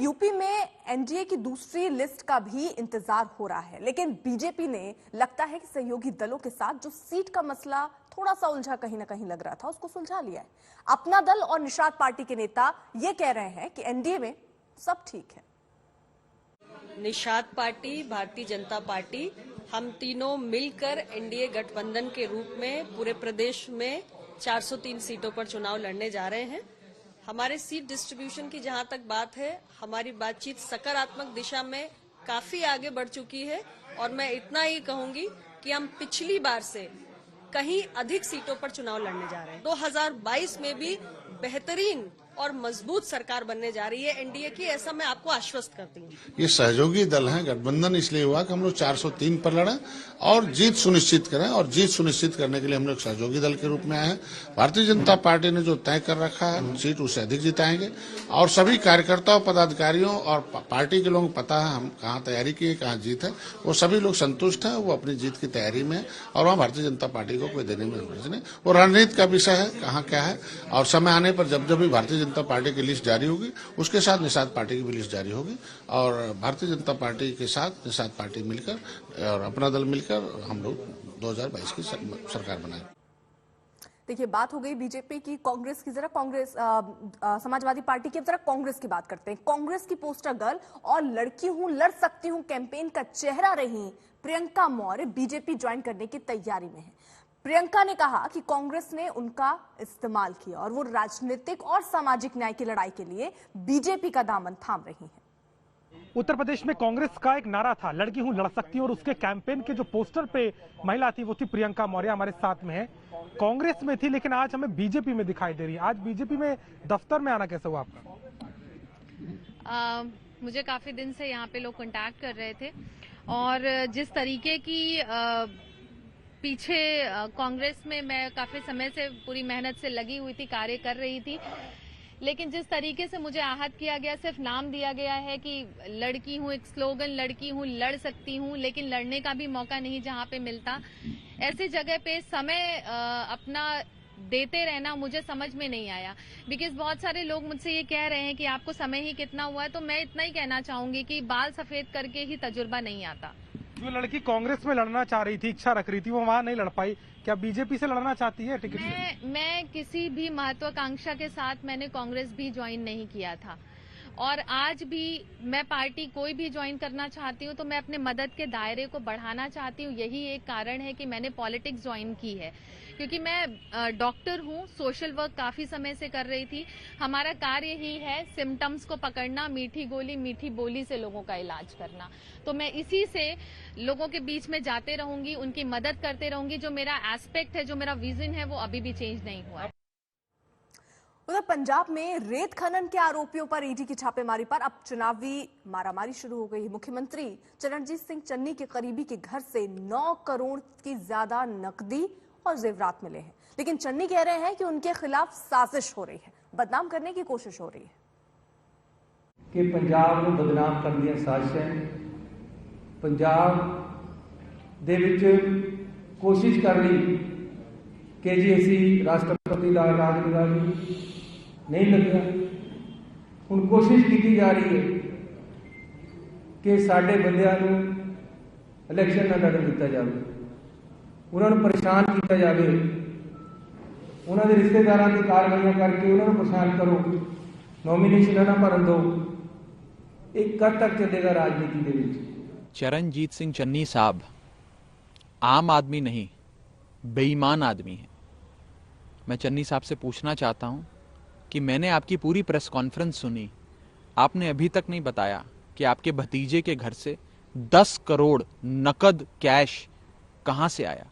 UP में NDA की दूसरी लिस्ट का भी इंतजार हो रहा है, लेकिन बीजेपी ने लगता है कि सहयोगी दलों के साथ जो सीट का मसला थोड़ा सा उलझा कहीं ना कहीं लग रहा था, उसको सुलझा लिया है। अपना दल और निषाद पार्टी के नेता ये कह रहे हैं कि एनडीए में सब ठीक है। निषाद पार्टी, भारतीय जनता पार्टी, हम तीनों मिलकर एनडीए गठबंधन के रूप में पूरे प्रदेश में 403 सीटों पर चुनाव लड़ने जा रहे हैं। हमारे सीट डिस्ट्रीब्यूशन की जहां तक बात है, हमारी बातचीत सकारात्मक दिशा में काफी आगे बढ़ चुकी है और मैं इतना ही कहूंगी कि हम पिछली बार से कहीं अधिक सीटों पर चुनाव लड़ने जा रहे हैं। 2022 में भी बेहतरीन और मजबूत सरकार बनने जा रही है एनडीए की, ऐसा मैं आपको आश्वस्त करती हूँ। ये सहयोगी दल है, गठबंधन इसलिए हुआ कि हम लोग 403 पर लड़े और जीत सुनिश्चित करें, और जीत सुनिश्चित करने के लिए हम लोग सहयोगी दल के रूप में आए हैं। भारतीय जनता पार्टी ने जो तय कर रखा है सीट उससे अधिक जिताएंगे, और सभी कार्यकर्ताओं, पदाधिकारियों और पार्टी के लोगों को पता है हम कहाँ तैयारी की है, कहाँ जीत है, वो सभी लोग संतुष्ट हैं, वो अपनी जीत की तैयारी में है और वहाँ भारतीय जनता पार्टी को कोई देने में नहीं। वो रणनीति का विषय है, कहाँ क्या है, और समय आने पर जब जब भी भारतीय जनता पार्टी की लिस्ट जारी होगी उसके साथ निषाद पार्टी की भी लिस्ट जारी होगी, और भारतीय जनता पार्टी के साथ निषाद पार्टी मिलकर और अपना दल मिलकर हम लोग 2022 की सरकार बनाएंगे। देखिए, बात हो गई बीजेपी की, कांग्रेस की। जरा कांग्रेस, समाजवादी पार्टी की, जरा कांग्रेस की बात करते हैं। कांग्रेस की पोस्टर गर्ल और लड़की हूं लड़ सकती हूं कैंपेन का चेहरा रही प्रियंका मौर्य बीजेपी ज्वाइन करने की तैयारी में है। प्रियंका ने कहा कि कांग्रेस ने उनका इस्तेमाल किया और वो राजनीतिक और सामाजिक न्याय की लड़ाई के लिए बीजेपी का दामन थाम रही हैं। उत्तर प्रदेश में कांग्रेस का एक नारा था, लड़की हूं लड़ सकती हूं, और उसके कैंपेन के जो पोस्टर पे महिला थी वो थी प्रियंका मौर्य। हमारे साथ में है, कांग्रेस में थी लेकिन आज हमें बीजेपी में दिखाई दे रही है। आज बीजेपी में दफ्तर में आना कैसे हुआ आपका? मुझे काफी दिन से यहाँ पे लोग कांटेक्ट कर रहे थे, और जिस तरीके की पीछे कांग्रेस में मैं काफी समय से पूरी मेहनत से लगी हुई थी, कार्य कर रही थी, लेकिन जिस तरीके से मुझे आहत किया गया, सिर्फ नाम दिया गया है कि लड़की हूं, एक स्लोगन लड़की हूं लड़ सकती हूं, लेकिन लड़ने का भी मौका नहीं जहां पे मिलता, ऐसी जगह पे समय अपना देते रहना मुझे समझ में नहीं आया। बिकॉज बहुत सारे लोग मुझसे ये कह रहे हैं कि आपको समय ही कितना हुआ है, तो मैं इतना ही कहना चाहूंगी कि बाल सफेद करके ही तजुर्बा नहीं आता। जो लड़की कांग्रेस में लड़ना चाह रही थी, इच्छा रख रही थी, वो वहां नहीं लड़ पाई, क्या बीजेपी से लड़ना चाहती है टिकट से? मैं किसी भी महत्वाकांक्षा के साथ मैंने कांग्रेस भी ज्वाइन नहीं किया था, और आज भी मैं पार्टी कोई भी ज्वाइन करना चाहती हूँ तो मैं अपने मदद के दायरे को बढ़ाना चाहती हूँ। यही एक कारण है कि मैंने पॉलिटिक्स ज्वाइन की है, क्योंकि मैं डॉक्टर हूँ, सोशल वर्क काफी समय से कर रही थी। हमारा कार्य ही है सिम्टम्स को पकड़ना, मीठी गोली मीठी बोली से लोगों का इलाज करना। तो मैं इसी से लोगों के बीच में जाते रहूंगी, उनकी मदद करते रहूंगी। जो मेरा एस्पेक्ट है, जो मेरा विजन है, वो अभी भी चेंज नहीं हुआ है। उधर पंजाब में रेत खनन के आरोपियों पर ईडी की छापेमारी पर अब चुनावी मारामारी शुरू हो गई। मुख्यमंत्री चरणजीत सिंह चन्नी के करीबी के घर से 9 करोड़ की ज्यादा नकदी और जेवरात मिले हैं, लेकिन चन्नी कह रहे हैं कि उनके खिलाफ साजिश हो रही है, बदनाम करने की कोशिश हो रही है। कि पंजाब को बदनाम करने की साजिश है। पंजाब दे विच कोशिश कर रही कि जी असी राष्ट्रपति का राज नहीं लगेगा। हुण कोशिश की जा रही है कि साडे बंदियां नूं इलैक्शन ना लड़न दिता जाए, उन्होंने परेशान किया जाए, उन्होंने रिश्तेदारों की कार्रवाइयां करके उन्होंने परेशान करो, नॉमिनेशन ना भरन दो। एक कद तक चलेगा राजनीति दे विच? चरणजीत सिंह चन्नी साहब आम आदमी नहीं, बेईमान आदमी है। मैं चन्नी साहब से पूछना चाहता हूं कि मैंने आपकी पूरी प्रेस कॉन्फ्रेंस सुनी, आपने अभी तक नहीं बताया कि आपके भतीजे के घर से 10 करोड़ नकद कैश कहां से आया,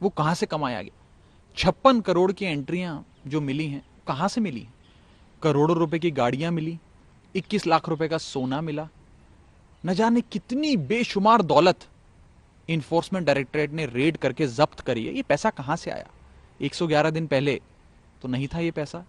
वो कहां से कमाया गया। 56 करोड़ की एंट्रियां जो मिली हैं, कहां से मिली? करोड़ों रुपए की गाड़ियां मिली, 21 लाख रुपए का सोना मिला, न जाने कितनी बेशुमार दौलत इन्फोर्समेंट डायरेक्टरेट ने रेड करके जब्त करी है। ये पैसा कहां से आया? 111 दिन पहले तो नहीं था ये पैसा।